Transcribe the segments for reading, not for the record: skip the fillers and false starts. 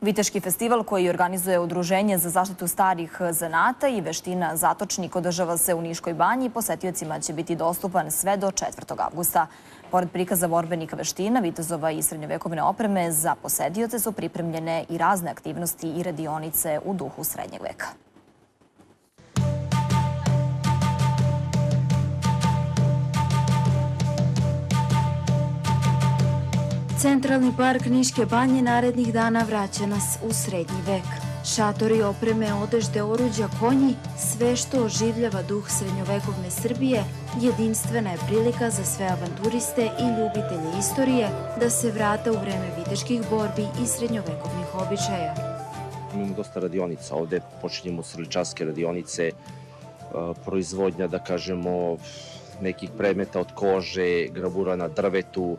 Viteški festival koji organizuje Udruženje za zaštitu starih zanata i veština Zatočnik održava se u Niškoj banji. Posetiocima će biti dostupan sve do 4. avgusta. Pored prikaza borbenika veština, vitezova i srednjovekovne opreme, za posetioce su pripremljene i razne aktivnosti i radionice u duhu srednjeg veka. Centralni park Niške banje narednih dana vraća nas u srednji vek. Šatori, opreme, odežde, oruđa, konji, sve što oživljava duh srednjovekovne Srbije, jedinstvena je prilika za sve avanturiste i ljubitelje istorije da se vrate u vreme viteških borbi i srednjovekovnih običaja. Imamo dosta radionica ovde, počinjemo srličarske radionice, proizvodnja, da kažemo, nekih predmeta od kože, gravura na drvetu,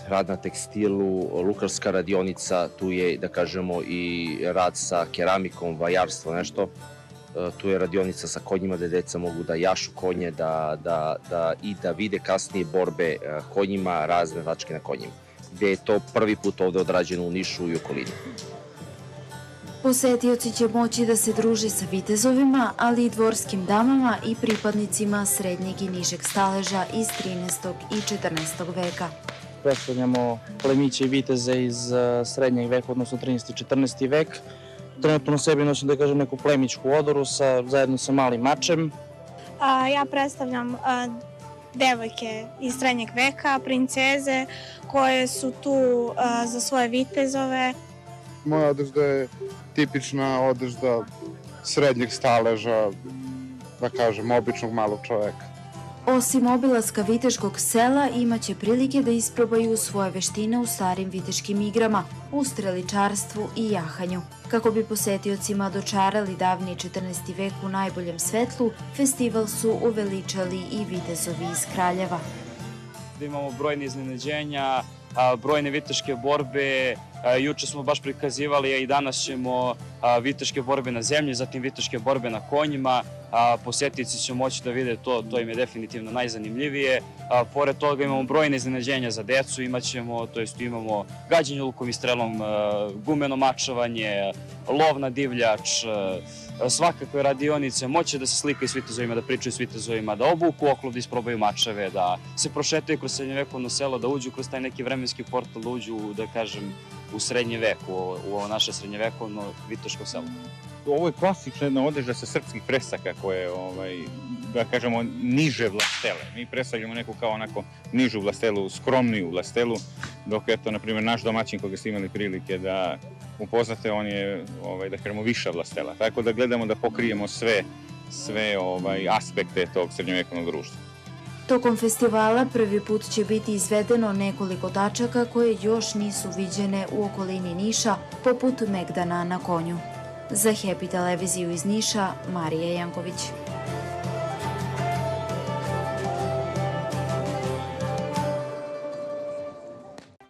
rad na tekstilu, lukarska radionica, tu je, da kažemo, i rad sa keramikom, vajarstvo, nešto. Tu je radionica sa konjima gde deca mogu da jašu konje i da vide kasnije borbe konjima, razne tačke na konjima, gde je to prvi put ovde odrađeno u Nišu i okolini. Posetioci će moći da se druže sa vitezovima, ali i dvorskim damama i pripadnicima srednjeg i nižeg staleža iz 13. i 14. veka. Predstavljamo plemiće i viteze iz srednjeg veka, odnosno 13. i 14. vek. Trenutno na sebi nosim, da kažem, neku plemičku odoru zajedno sa malim mačem. Ja predstavljam devojke iz srednjeg veka, princeze koje su tu za svoje vitezove. Moja odežda je tipična odežda srednjeg staleža, da kažem, običnog malog čoveka. Osim obilaska viteškog sela, imaće prilike da isprobaju svoje veštine u starim viteškim igrama, u streličarstvu i jahanju. Kako bi posetiocima dočarali davni 14. vek u najboljem svetlu, festival su uveličali i vitezovi iz Kraljeva. Imamo brojne iznenađenja, brojne viteške borbe. Juče smo baš prikazivali, a i danas ćemo viteške borbe na zemlji, zatim viteške borbe na konjima. Posetioci će moći da vide to im je definitivno najzanimljivije. Pored toga imamo brojne iznenađenja za decu, imamo gađanje lukom i strelom, gumeno mačovanje, lov na divljač, svakakve radionice, moće da se slikaju s vitezovima, da pričaju s vitezovima, da obuku oklop, da isprobaju mačeve, da se prošetaju kroz srednjovekovno selo, da uđu kroz taj neki vremenski portal, da uđu, da kažem, u srednji vek, u ovo naše srednjovekovno viteško selo. Ovo je klasična jedna odežda sa srpskih presaka koje, da kažemo, niže vlastele. Mi predstavljamo neku kao onako nižu vlastelu, skromniju vlastelu, dok eto, na primjer, naš domaćin koga ste imali prilike da upoznate, on je, da kažemo, viša vlastela. Tako da gledamo da pokrijemo sve aspekte tog srednjovekovnog društva. Tokom festivala prvi put će biti izvedeno nekoliko tačaka koje još nisu viđene u okolini Niša, poput Megdana na konju. Za Happy televiziju iz Niša, Marija Janković.